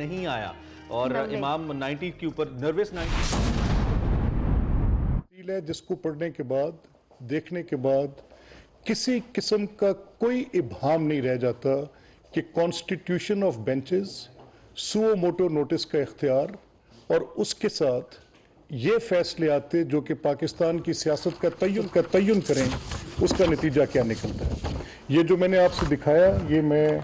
नहीं आया और इमाम 90 के ऊपर नर्वस 90 है, जिसको पढ़ने के बाद, देखने के बाद किसी किस्म का कोई इब्हाम नहीं रह जाता कि constitution of benches, suo motu notice का इख्तियार और उसके साथ ये फैसले आते जो कि पाकिस्तान की सियासत का तय्युन करें, उसका नतीजा क्या निकलता है। ये जो मैंने आपसे दिखाया, ये मैं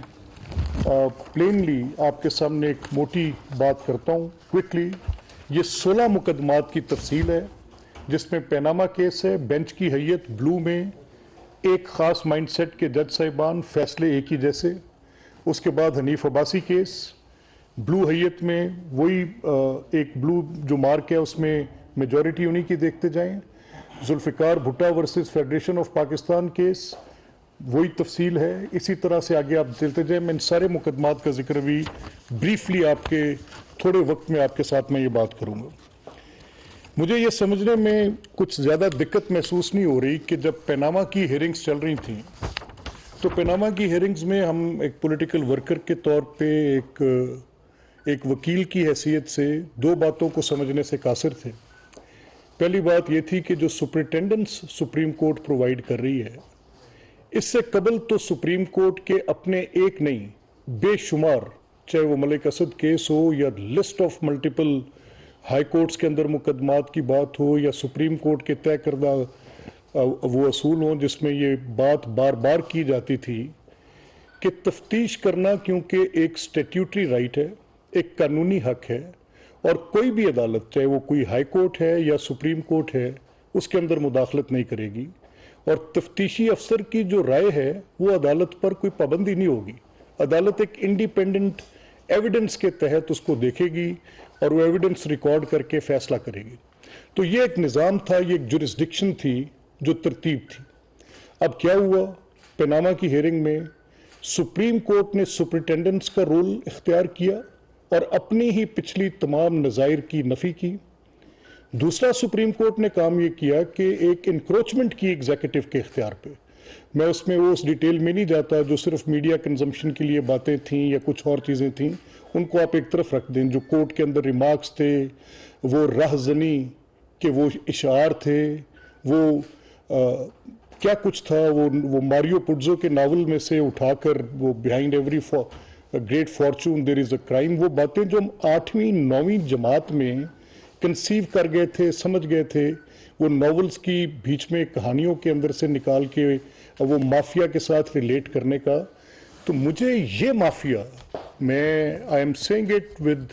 प्लेनली आपके सामने एक मोटी बात करता हूँ क्विकली। ये 16 मुकदमात की तफसील है, जिसमें पैनामा केस है, बेंच की हैयत ब्लू में, एक ख़ास माइंडसेट के जज साहिबान, फैसले एक ही जैसे। उसके बाद हनीफ अब्बासी केस, ब्लू हैयत में वही एक ब्लू जो मार्क है उसमें मेजॉरिटी उन्हीं की देखते जाएं। Zulfikar Bhutto versus federation of Pakistan case, वही तफसील है। इसी तरह से आगे आप चलते जाएं। मैं इन सारे मुकदमात का जिक्र भी ब्रीफली आपके थोड़े वक्त में आपके साथ मैं ये बात करूँगा। मुझे ये समझने में कुछ ज़्यादा दिक्कत महसूस नहीं हो रही कि जब पैनामा की हियरिंग्स चल रही थी, तो पैनामा की हियरिंग्स में हम एक पॉलिटिकल वर्कर के तौर पे एक वकील की हैसियत से दो बातों को समझने से कासिर थे। पहली बात ये थी कि जो सुपरिटेंडेंस सुप्रीम कोर्ट प्रोवाइड कर रही है, इससे कबल तो सुप्रीम कोर्ट के अपने एक नहीं बेशुमार, चाहे वो मलिक असद केस हो या list of multiple high courts के अंदर मुकदमात की बात हो या सुप्रीम कोर्ट के तय करदा वो असूल हों, जिसमें ये बात बार बार की जाती थी कि तफ्तीश करना क्योंकि एक स्टैट्यूटरी राइट है, एक कानूनी हक है, और कोई भी अदालत, चाहे वो कोई हाई कोर्ट है या सुप्रीम कोर्ट है, उसके अंदर मुदाखलत नहीं करेगी। और तफ्तीशी अफसर की जो राय है वो अदालत पर कोई पाबंदी नहीं होगी। अदालत एक इंडिपेंडेंट एविडेंस के तहत उसको देखेगी और वो एविडेंस रिकॉर्ड करके फैसला करेगी। तो ये एक निज़ाम था, ये एक जुरिस्डिक्शन थी, जो तरतीब थी। अब क्या हुआ, पैनामा की हियरिंग में सुप्रीम कोर्ट ने सुपरिटेंडेंट्स का रोल इख्तियार किया और अपनी ही पिछली तमाम नज़ायर की नफ़ी की। दूसरा, सुप्रीम कोर्ट ने काम ये किया कि एक इंक्रोचमेंट की एग्जीक्यूटिव के इख्तियार पे। मैं उसमें वो उस डिटेल में नहीं जाता, जो सिर्फ मीडिया कंजम्पशन के लिए बातें थीं या कुछ और चीज़ें थीं, उनको आप एक तरफ रख दें। जो कोर्ट के अंदर रिमार्क्स थे, वो राहजनी के वो इशार थे, वो क्या कुछ था, वो मारियो पुट्जो के नावल में से उठाकर वो behind every great fortune there is a crime, वो बातें जो हम 8वीं 9वीं जमात में कंसीव कर गए थे, समझ गए थे, वो नॉवेल्स की बीच में कहानियों के अंदर से निकाल के वो माफिया के साथ रिलेट करने का। तो मुझे ये माफिया, मैं I am saying it with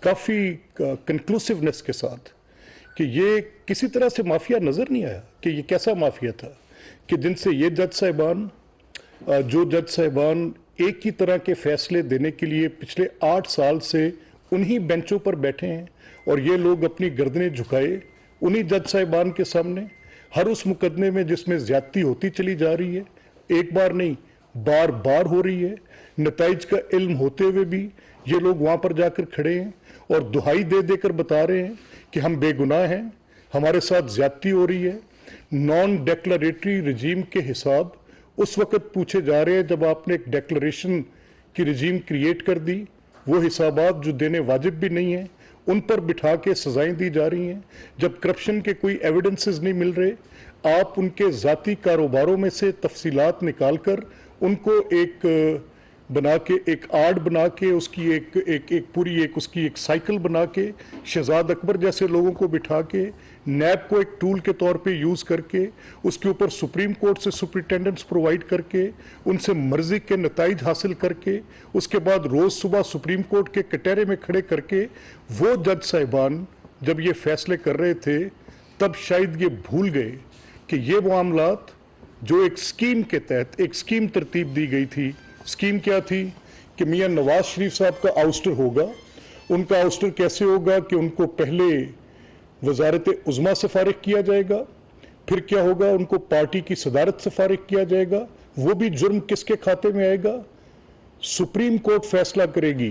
काफ़ी कंक्लूसिवनेस के साथ, कि ये किसी तरह से माफिया नज़र नहीं आया कि ये कैसा माफिया था कि जिनसे ये जज साहिबान, जो जज साहिबान एक ही तरह के फैसले देने के लिए पिछले 8 साल से उन्हीं बेंचों पर बैठे हैं, और ये लोग अपनी गर्दनें झुकाए उन्हीं जज साहिबान के सामने हर उस मुकदमे में जिसमें ज्यादती होती चली जा रही है, एक बार नहीं बार बार हो रही है, नताइज का इल्म होते हुए भी ये लोग वहाँ पर जाकर खड़े हैं और दुहाई दे देकर बता रहे हैं कि हम बेगुनाह हैं, हमारे साथ ज्यादती हो रही है। नॉन डेक्लरेटरी रजीम के हिसाब उस वक्त पूछे जा रहे हैं जब आपने एक डेक्लरेशन की रजीम क्रिएट कर दी, वो हिसाबात जो देने वाजिब भी नहीं है उन पर बिठा के सजाएं दी जा रही हैं। जब करप्शन के कोई एविडेंसेस नहीं मिल रहे, आप उनके ज़ाती कारोबारों में से तफसीलात निकाल कर उनको एक बना के, एक आर्ट बना के, उसकी एक पूरी उसकी एक साइकिल बना के, शहजाद अकबर जैसे लोगों को बिठा के, नैब को एक टूल के तौर पे यूज़ करके, उसके ऊपर सुप्रीम कोर्ट से सुपरिटेंडेंट्स प्रोवाइड करके, उनसे मर्जी के नताइज हासिल करके, उसके बाद रोज़ सुबह सुप्रीम कोर्ट के कटहरे में खड़े करके, वो जज साहिबान जब ये फैसले कर रहे थे तब शायद ये भूल गए कि ये मामलात जो एक स्कीम के तहत एक स्कीम तरतीब दी गई थी। स्कीम क्या थी कि मियां नवाज शरीफ साहब का आउस्टर होगा। उनका आउस्टर कैसे होगा कि उनको पहले वजारत उज़्मा से फारिग किया जाएगा, फिर क्या होगा, उनको पार्टी की सदारत से फारिग किया जाएगा। वो भी जुर्म किसके खाते में आएगा, सुप्रीम कोर्ट फैसला करेगी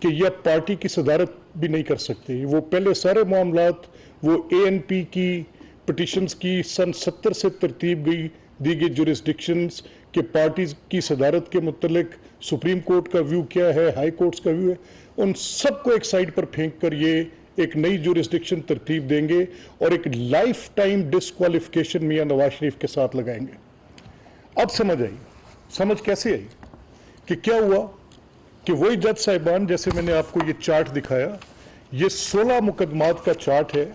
कि यह पार्टी की सदारत भी नहीं कर सकते। वो पहले सारे मामलात वो ANP की पिटिशंस की सन 70 से तरतीब दी गई जुरिस्डिक्शंस के पार्टीज की सदारत के मुतल्लिक सुप्रीम कोर्ट का व्यू क्या है, हाई कोर्ट्स का व्यू है, उन सबको एक साइड पर फेंक कर ये एक नई जुरिस्डिक्शन तरतीब देंगे और एक लाइफ टाइम डिस्क्वालिफिकेशन मियां नवाज शरीफ के साथ लगाएंगे। अब समझ आई, समझ कैसे आई कि क्या हुआ कि वही जज साहिबान, जैसे मैंने आपको ये चार्ट दिखाया, ये 16 मुकदमात का चार्ट है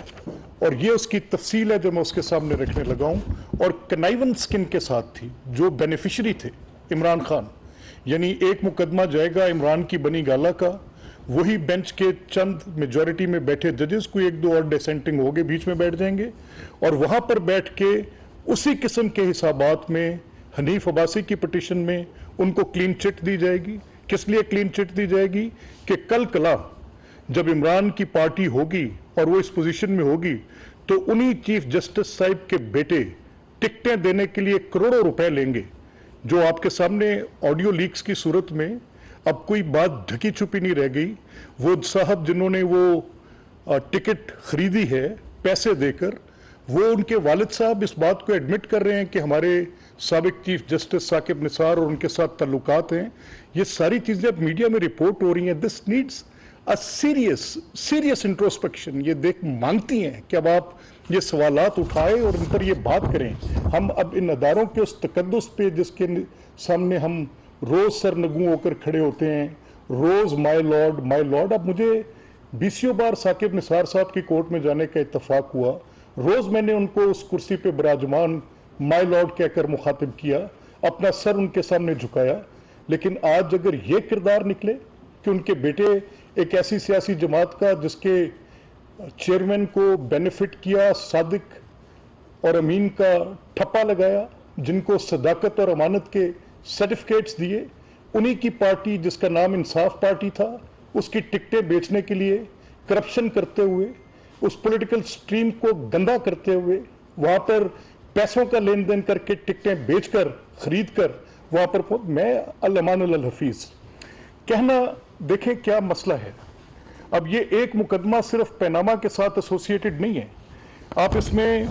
और ये उसकी तफसील है जो मैं उसके सामने रखने लगा हूं। और कनाइवेंस किनके साथ थी? जो बेनिफिशरी थे इमरान खान, यानी एक मुकदमा जाएगा इमरान की बनी गाला का, वही बेंच के चंद मेजॉरिटी में बैठे जजेस, कोई एक दो और डिसेंटिंग हो गए बीच में बैठ जाएंगे और वहां पर बैठ के उसी किस्म के हिसाबात में हनीफ अब्बासी की पिटीशन में उनको क्लीन चिट दी जाएगी। किस लिए क्लीन चिट दी जाएगी? कि कल कला जब इमरान की पार्टी होगी और वो इस पोजीशन में होगी तो उन्हीं चीफ जस्टिस साहब के बेटे टिकटें देने के लिए करोड़ों रुपए लेंगे, जो आपके सामने ऑडियो लीक्स की सूरत में अब कोई बात ढकी छुपी नहीं रह गई। वो साहब जिन्होंने वो टिकट खरीदी है पैसे देकर, वो उनके वालिद साहब इस बात को एडमिट कर रहे हैं कि हमारे साबिक चीफ जस्टिस साकिब निसार और उनके साथ ताल्लुकात हैं। ये सारी चीजें अब मीडिया में रिपोर्ट हो रही हैं। This needs a serious introspection. ये देख मांगती हैं कि अब आप ये सवालात उठाए और इन पर ये बात करें। हम अब इन अदारों के उस तकद्दुस पे जिसके सामने हम रोज सरनगू होकर खड़े होते हैं, रोज माय लॉर्ड। अब मुझे 20 बार साकिब निसार साहब की कोर्ट में जाने का इत्तफाक हुआ, रोज मैंने उनको उस कुर्सी पे विराजमान माय लॉर्ड कहकर मुखातिब किया, अपना सर उनके सामने झुकाया। लेकिन आज अगर ये किरदार निकले कि उनके बेटे एक ऐसी सियासी जमात का जिसके चेयरमैन को बेनिफिट किया, सादिक और अमीन का ठप्पा लगाया, जिनको सदाकत और अमानत के सर्टिफिकेट्स दिए, उन्हीं की पार्टी जिसका नाम इंसाफ पार्टी था, उसकी टिकटें बेचने के लिए करप्शन करते हुए, उस पॉलिटिकल स्ट्रीम को गंदा करते हुए, वहां पर पैसों का लेन देन करके टिकटें बेचकर खरीद कर वहां पर मैं अल-अमान अल हफीज कहना। देखें क्या मसला है। अब ये एक मुकदमा सिर्फ पैनामा के साथ एसोसिएटेड नहीं है। आप इसमें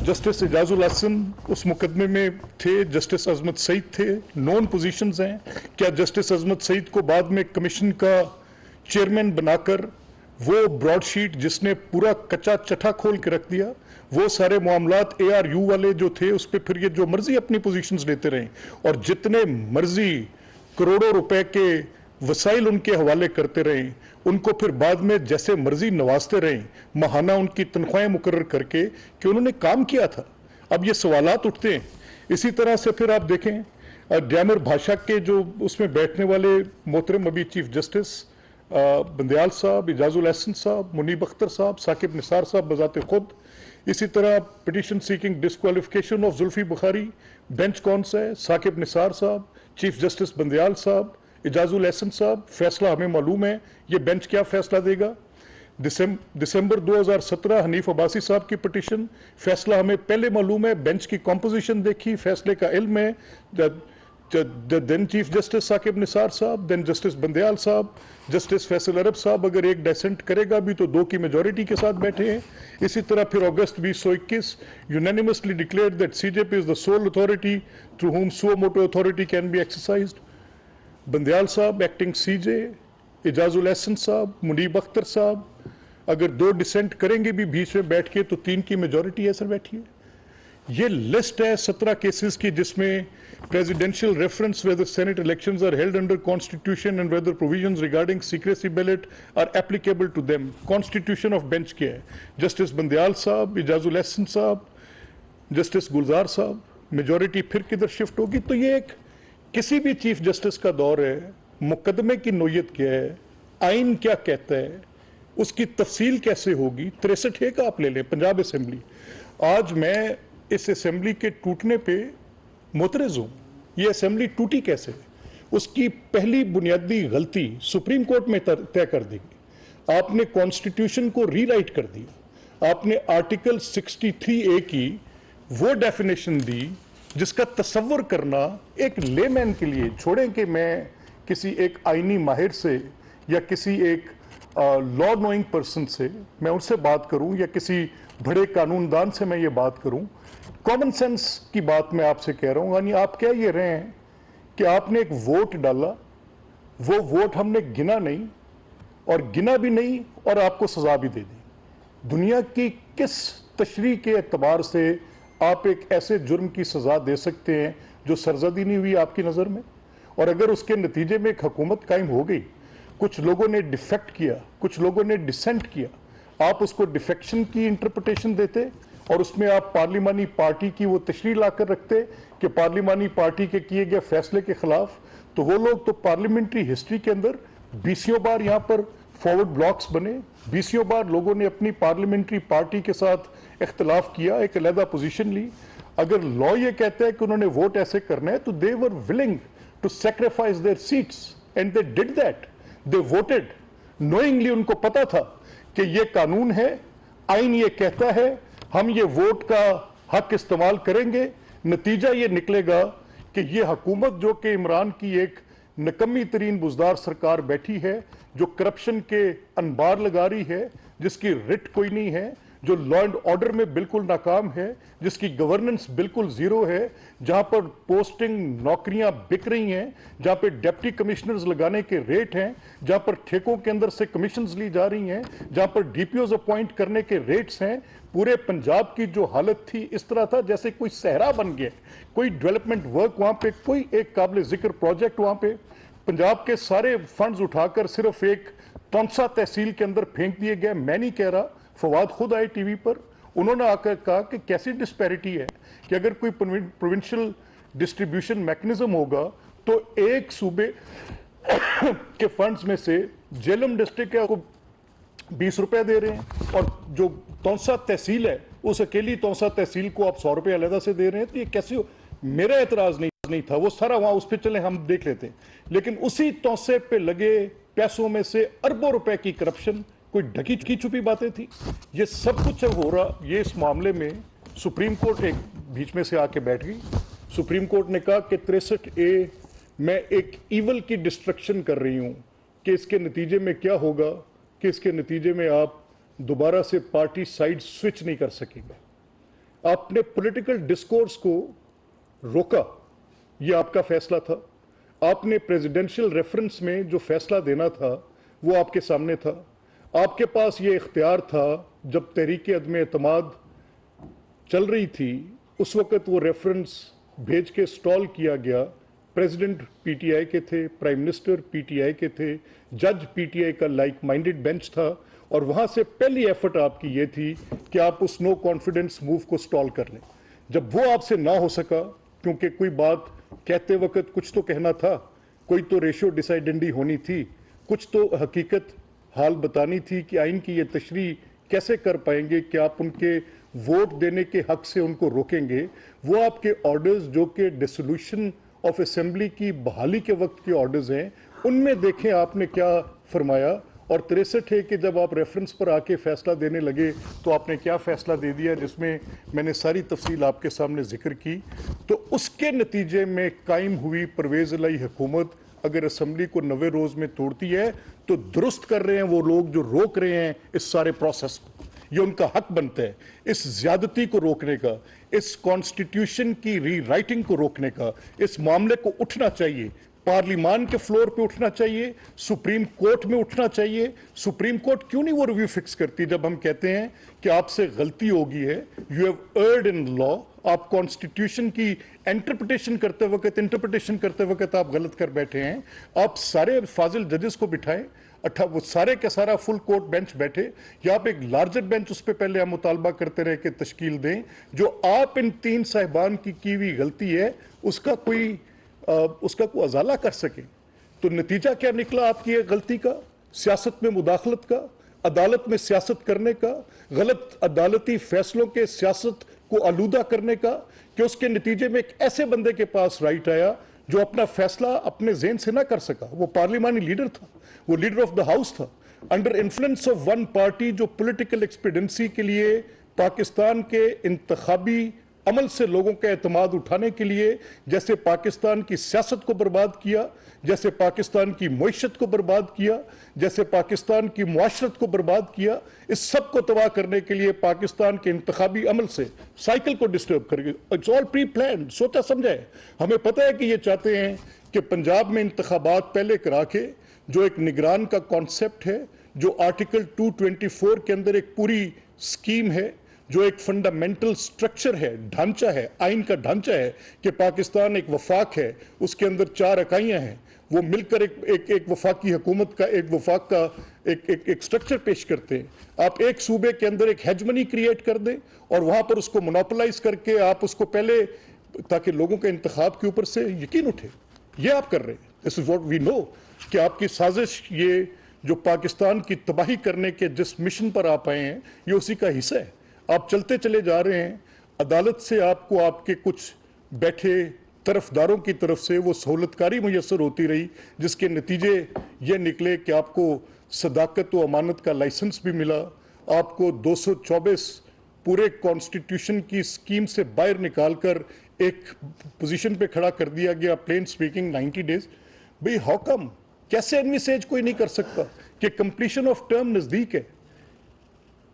जस्टिस इजाजुल हसन उस मुकदमे में थे, जस्टिस अजमत सईद थे, नॉन पोजीशंस हैं। क्या जस्टिस अजमत सईद को बाद में कमीशन का चेयरमैन बनाकर वो ब्रॉडशीट जिसने पूरा कच्चा चट्टा खोल के रख दिया, वो सारे मामलात ARU वाले जो थे उस पर फिर ये जो मर्जी अपनी पोजीशंस लेते रहे और जितने मर्जी करोड़ों रुपए के वसाइल उनके हवाले करते रहे, उनको फिर बाद में जैसे मर्जी नवाजते रहे, माहाना उनकी तनख्वाहें मुकर्रर करके कि उन्होंने काम किया था। अब ये सवालात उठते हैं। इसी तरह से फिर आप देखें डैमर भाषा के जो उसमें बैठने वाले मोहतरम अभी चीफ जस्टिस बंदयाल साहब, इजाजुल हसन साहब, मुनीब अख्तर साहब, साकिब निसार साहब बजाते खुद, इसी तरह petition seeking disqualification of Zulfi Bukhari, bench कौन सा है? साकिब निसार साहब, चीफ जस्टिस बंदयाल साहब, इजाजुल हसन साहब। फैसला हमें मालूम है, ये बेंच क्या फैसला देगा। दिसंबर 2017 हनीफ अब्बासी साहब की पिटीशन, फैसला हमें पहले मालूम है, बेंच की कॉम्पोजिशन देखी, फैसले का इल्म है। Then chief justice Saqib Nisar sahab, then justice Bandial साहब, जस्टिस फैसल अरब साहब अगर एक डिसेंट करेगा भी तो 2 की मेजॉरिटी के साथ बैठे हैं। इसी तरह फिर अगस्त 2021 unanimously declared that CJP is the soul authority through whom suo motu authority can be exercised। Bandial साहब एक्टिंग CJ, इजाजुल हसन साहब, मुनीब अख्तर साहब अगर 2 डिसेंट करेंगे भी बीच में बैठ के तो 3 की मेजॉरिटी है सर बैठी है। ये लिस्ट है 17 केसेस की जिसमें presidential reference whether senate elections are held under constitution and whether provisions regarding secrecy ballot are applicable to them. Constitution of bench क्या है? जस्टिस बंदयाल साहब, इजाजुल हसन साहब, जस्टिस गुलजार साहब, मेजॉरिटी फिर किधर शिफ्ट होगी? तो ये एक किसी भी चीफ जस्टिस का दौर है। मुकदमे की नोयत क्या है, आइन क्या कहता है, उसकी तफसील कैसे होगी। 63 का आप ले लें पंजाब असेंबली। आज मैं इस असेंबली के टूटने पे मुतरज़ हूं। ये असेंबली टूटी कैसे? उसकी पहली बुनियादी गलती सुप्रीम कोर्ट में तय कर दी। आपने कॉन्स्टिट्यूशन को रीराइट कर दिया। आपने आर्टिकल 63A की वो डेफिनेशन दी जिसका तसव्वुर करना एक लेमैन के लिए, छोड़ें कि मैं किसी एक आईनी माहिर से या किसी एक लॉ नोइंग पर्सन से मैं उनसे बात करूं या किसी बड़े कानूनदान से मैं ये बात करूं, कॉमन सेंस की बात मैं आपसे कह रहा हूं। यानी आप कह ये रहे हैं कि आपने एक वोट डाला, वो वोट हमने गिना नहीं, और गिना भी नहीं और आपको सजा भी दे दी। दुनिया की किस तशरीह के एतबार से आप एक ऐसे जुर्म की सजा दे सकते हैं जो सरजदी नहीं हुई आपकी नज़र में? और अगर उसके नतीजे में एक हुकूमत कायम हो गई, कुछ लोगों ने डिफेक्ट किया, कुछ लोगों ने डिसेंट किया, आप उसको डिफेक्शन की इंटरप्रिटेशन देते और उसमें आप पार्लिमानी पार्टी की वो तशरीह लाकर रखते कि पार्लिमानी पार्टी के किए गए फैसले के खिलाफ, तो वो लोग तो पार्लियामेंट्री हिस्ट्री के अंदर 20 बार यहाँ पर फॉरवर्ड ब्लॉक्स बने, 20 बार लोगों ने अपनी पार्लियामेंट्री पार्टी के साथ इख्तलाफ किया, एक अलहदा पोजीशन ली। अगर लॉ ये कहता है कि उन्होंने वोट ऐसे करना है, तो they were willing to sacrifice their seats and they did that. They voted knowingly, उनको पता था कि ये कानून है, आइन ये कहता है, हम ये वोट का हक इस्तेमाल करेंगे। नतीजा ये निकलेगा कि ये हुकूमत जो कि इमरान की एक नकम्मी तरीन बुजदार सरकार बैठी है, जो करप्शन के अनबार लगा रही है, जिसकी रिट कोई नहीं है, जो लॉ एंड ऑर्डर में बिल्कुल नाकाम है, जिसकी गवर्नेंस बिल्कुल जीरो है, जहां पर पोस्टिंग नौकरियां बिक रही हैं, जहां पे डिप्टी कमिश्नर्स लगाने के रेट हैं, जहां पर ठेकों के अंदर से कमीशंस ली जा रही हैं, जहां पर डीपीओज अपॉइंट करने के रेट्स हैं। पूरे पंजाब की जो हालत थी, इस तरह था जैसे कोई सहरा बन गया, कोई डेवलपमेंट वर्क वहां पे, कोई एक काबिल जिक्र प्रोजेक्ट वहां पे। पंजाब के सारे फंड्स उठाकर सिर्फ एक तौंसा तहसील के अंदर फेंक दिए गए। मैं नहीं कह रहा, फवाद खुद आए टीवी पर, उन्होंने आकर कहा कि कैसी डिस्पैरिटी है कि अगर कोई प्रोविंशियल डिस्ट्रीब्यूशन मैकेनिज्म होगा तो एक सूबे के फंड्स में से झेलम डिस्ट्रिक्ट को 20 रुपए दे रहे हैं और जो तौंसा तहसील है उस अकेली तौंसा तहसील को आप 100 रुपए अलहदा से दे रहे हैं। तो ये कैसे हो? मेरा एतराज नहीं था, वो सारा वहां उस पर चले हम देख लेते हैं, लेकिन उसी तौंसे पे लगे पैसों में से अरबों रुपए की करप्शन, कोई ढकी छुपी बातें थी। ये सब कुछ अब हो रहा, ये इस मामले में सुप्रीम कोर्ट एक बीच में से आके बैठ गई। सुप्रीम कोर्ट ने कहा कि 63A मैं एक ईवल की डिस्ट्रक्शन कर रही हूं कि इसके नतीजे में क्या होगा कि इसके नतीजे में आप दोबारा से पार्टी साइड स्विच नहीं कर सकेंगे। आपने पॉलिटिकल डिस्कोर्स को रोका, ये आपका फैसला था। आपने प्रेसिडेंशियल रेफरेंस में जो फैसला देना था वो आपके सामने था। आपके पास ये इख्तियार था, जब तहरीक अदम एतमाद चल रही थी उस वक्त वो रेफरेंस भेज के स्टॉल किया गया। प्रेसिडेंट पीटीआई के थे, प्राइम मिनिस्टर पीटीआई के थे, जज पीटीआई का लाइक माइंडेड बेंच था, और वहां से पहली एफर्ट आपकी ये थी कि आप उस नो कॉन्फिडेंस मूव को स्टॉल कर लें। जब वो आपसे ना हो सका, क्योंकि कोई बात कहते वक्त कुछ तो कहना था, कोई तो रेशो डिसाइडेंडी होनी थी, कुछ तो हकीकत हाल बतानी थी कि आइन की ये तशरीह कैसे कर पाएंगे कि आप उनके वोट देने के हक से उनको रोकेंगे। वो आपके ऑर्डर्स जो कि डिसोल्यूशन ऑफ असेंबली की बहाली के वक्त के ऑर्डर्स हैं, उनमें देखें आपने क्या फरमाया। और 63 है कि जब आप रेफरेंस पर आके फैसला देने लगे तो आपने क्या फैसला दे दिया, जिसमें मैंने सारी तफसील आपके सामने जिक्र की। तो उसके नतीजे में कायम हुई परवेज़ इलाही हुकूमत अगर असेंबली को 90 रोज में तोड़ती है तो दुरुस्त कर रहे हैं वो लोग जो रोक रहे हैं इस सारे प्रोसेस को। ये उनका हक बनता है इस ज्यादती को रोकने का, इस कॉन्स्टिट्यूशन की रीराइटिंग को रोकने का। इस मामले को उठना चाहिए, पार्लियामान के फ्लोर पे उठना चाहिए, सुप्रीम कोर्ट में उठना चाहिए। सुप्रीम कोर्ट क्यों नहीं वो रिव्यू फिक्स करती जब हम कहते हैं कि आपसे गलती होगी है, you have earned in law. आप कॉन्स्टिट्यूशन की इंटरप्रिटेशन करते वक्त आप गलत कर बैठे हैं। आप सारे फाजिल जजेस को बिठाएं, वो सारे का सारा फुल कोर्ट बेंच बैठे, या आप एक लार्जर बेंच उस पर पहले हम मुतालबा करते रहे कि तश्कील दें। जो आप इन 3 साहिबान की हुई गलती है उसका कोई अजाला कर सके। तो नतीजा क्या निकला आपकी एक गलती का? सियासत में मुदाखलत का, अदालत में सियासत करने का, गलत अदालती फैसलों के सियासत को आलूदा करने का, कि उसके नतीजे में एक ऐसे बंदे के पास राइट आया जो अपना फैसला अपने ज़हन से ना कर सका। वो पार्लियामानी लीडर था, वो लीडर ऑफ द हाउस था, under influence of one party जो पॉलिटिकल एक्सपीडियंसी के लिए पाकिस्तान के इंतखाबी अमल से लोगों का एतमाद उठाने के लिए जैसे पाकिस्तान की सियासत को बर्बाद किया, जैसे पाकिस्तान की मईशत को बर्बाद किया, जैसे पाकिस्तान की मुआशरत को बर्बाद किया, इस सब को तबाह करने के लिए पाकिस्तान के इंतखाबी अमल से साइकिल को डिस्टर्ब करके, इट्स ऑल प्री प्लान, सोचा समझा है। हमें पता है कि ये चाहते हैं कि पंजाब में इंतखाबात पहले करा के जो एक निगरान का कॉन्सेप्ट है जो आर्टिकल 224 के अंदर एक पूरी स्कीम है, जो एक फंडामेंटल स्ट्रक्चर है, ढांचा है, आइन का ढांचा है कि पाकिस्तान एक वफाक है, उसके अंदर 4 इकाइयां हैं, वो मिलकर एक वफाकी हुकूमत का एक वफाक का एक स्ट्रक्चर पेश करते हैं। आप एक सूबे के अंदर एक हेजमनी क्रिएट कर दें और वहां पर उसको मोनोपोलाइज करके आप उसको पहले, ताकि लोगों के इंतखाब के ऊपर से यकीन उठे, ये आप कर रहे हैं। This is what we know कि आपकी साजिश, ये जो पाकिस्तान की तबाही करने के जिस मिशन पर आप आए हैं, ये उसी का हिस्सा है। आप चलते चले जा रहे हैं, अदालत से आपको आपके कुछ बैठे तरफदारों की तरफ से वो सहूलतकारी मुयसर होती रही, जिसके नतीजे ये निकले कि आपको सदाकत व अमानत का लाइसेंस भी मिला, आपको 224 पूरे कॉन्स्टिट्यूशन की स्कीम से बाहर निकालकर एक पोजीशन पे खड़ा कर दिया गया, प्लेन स्पीकिंग 90 डेज। भाई हाउ कम, कैसे एनविसेज कोई नहीं कर सकता कि कंप्लीशन ऑफ टर्म नजदीक है।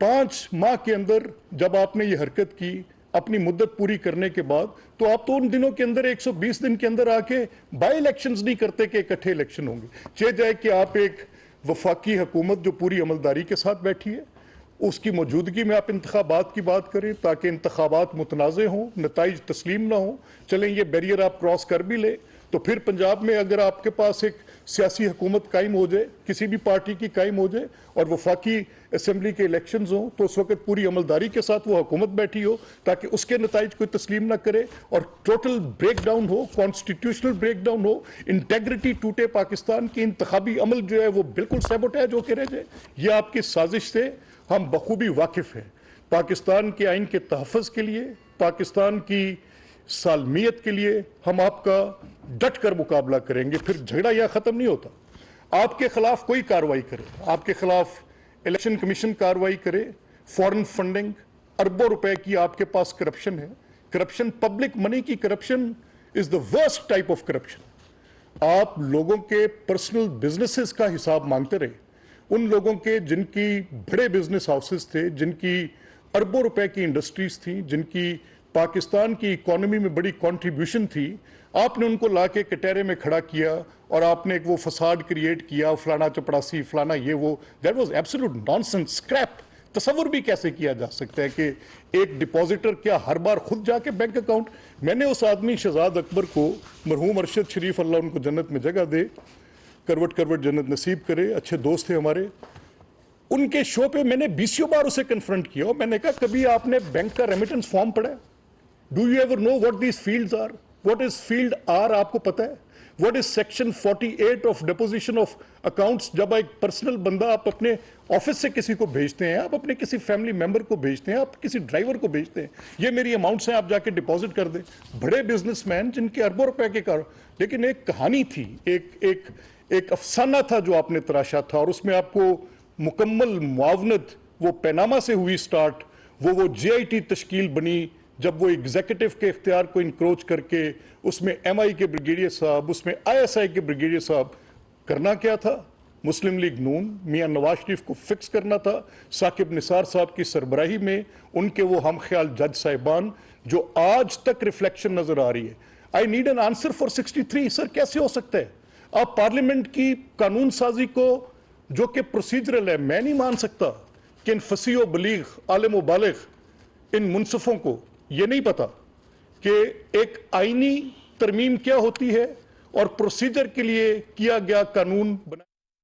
5 माह के अंदर जब आपने ये हरकत की अपनी मुद्दत पूरी करने के बाद, तो आप तो उन दिनों के अंदर 120 दिन के अंदर आके बाई इलेक्शंस नहीं करते कि इकट्ठे इलेक्शन होंगे। चाहे जाए कि आप एक वफाकी हुकूमत जो पूरी अमलदारी के साथ बैठी है, उसकी मौजूदगी में आप इंतखाबात की बात करें ताकि इंतखाबात मुतनाज़े हों, नताइज तस्लीम ना हो। चलें ये बैरियर आप क्रॉस कर भी ले तो फिर पंजाब में अगर आपके पास एक सियासी हुकूमत कायम हो जाए, किसी भी पार्टी की कायम हो जाए और वफाकी असम्बली के इलेक्शंस हों, तो उस वक्त पूरी अमलदारी के साथ वो हुकूमत बैठी हो ताकि उसके नताइज कोई तस्लीम ना करे और टोटल ब्रेक डाउन हो, कॉन्स्टिट्यूशनल ब्रेक डाउन हो, इंटेग्रिटी टूटे, पाकिस्तान की इंतखाबी अमल जो है वो बिल्कुल सैबोटेज होकर रह जाए। ये आपकी साजिश से हम बखूबी वाकिफ हैं। पाकिस्तान के आइन के तहफ़्फ़ुज़ के लिए, पाकिस्तान की सालमियत के लिए हम आपका डट कर मुकाबला करेंगे। फिर झगड़ा यह खत्म नहीं होता। आपके खिलाफ कोई कार्रवाई करे, आपके खिलाफ इलेक्शन कमीशन कार्रवाई करे, फॉरेन फंडिंग, अरबों रुपए की आपके पास करप्शन है। करप्शन, पब्लिक मनी की corruption is the worst type of corruption. आप लोगों के पर्सनल बिजनेसेस का हिसाब मांगते रहे, उन लोगों के जिनकी बड़े बिजनेस हाउसेस थे, जिनकी अरबों रुपए की इंडस्ट्रीज थी, जिनकी पाकिस्तान की इकोनॉमी में बड़ी कंट्रीब्यूशन थी, आपने उनको लाके कटहरे में खड़ा किया और आपने एक वो फसाड क्रिएट किया, फलाना चपड़ासी, फलाना ये वो। That was absolute nonsense, scrap. तसव्वुर भी कैसे किया जा सकता है कि एक डिपॉजिटर क्या हर बार खुद जाके बैंक अकाउंट। मैंने उस आदमी शहजाद अकबर को, मरहूम अरशद शरीफ अल्लाह उनको जन्नत में जगह दे, करवट करवट जन्नत नसीब करे, अच्छे दोस्त थे हमारे, उनके शो पे मैंने 20 बार उसे कन्फ्रंट किया और मैंने कहा कभी आपने बैंक का रेमिटेंस फॉर्म पढ़ा है? Do you ever know what these fields are? What is field are आपको पता है? What is section 48 of deposition of accounts? जब एक पर्सनल बंदा आप अपने ऑफिस से किसी को भेजते हैं, आप अपने किसी फैमिली मेंबर को भेजते हैं, आप किसी ड्राइवर को भेजते हैं, ये मेरी अमाउंट्स हैं, आप जाके डिपॉजिट कर दें। बड़े बिजनेसमैन जिनके अरबों रुपए के कार, लेकिन एक कहानी थी, एक अफसाना था जो आपने तराशा था और उसमें आपको मुकम्मल मुआवनत वो पैनामा से हुई स्टार्ट, वो जीआईटी तश्कील बनी जब वो एग्जीक्यूटिव के इख्तियार को इंक्रोच करके उसमें एमआई के ब्रिगेडियर साहब, उसमें आईएसआई के ब्रिगेडियर साहब, करना क्या था? मुस्लिम लीग नून मियां नवाज शरीफ को फिक्स करना था। साकिब निसार साहब की सरबराही में उनके वो हम ख्याल जज साहिबान जो आज तक रिफ्लेक्शन नजर आ रही है। I need an answer for 63। Sir कैसे हो सकता है? आप पार्लियामेंट की कानून साजी को जो कि प्रोसीजरल है, मैं नहीं मान सकता कि इन फसीह बलीग आलिम बालिग इन मुनसफों को ये नहीं पता कि एक आईनी तरमीम क्या होती है और प्रोसीजर के लिए किया गया कानून बना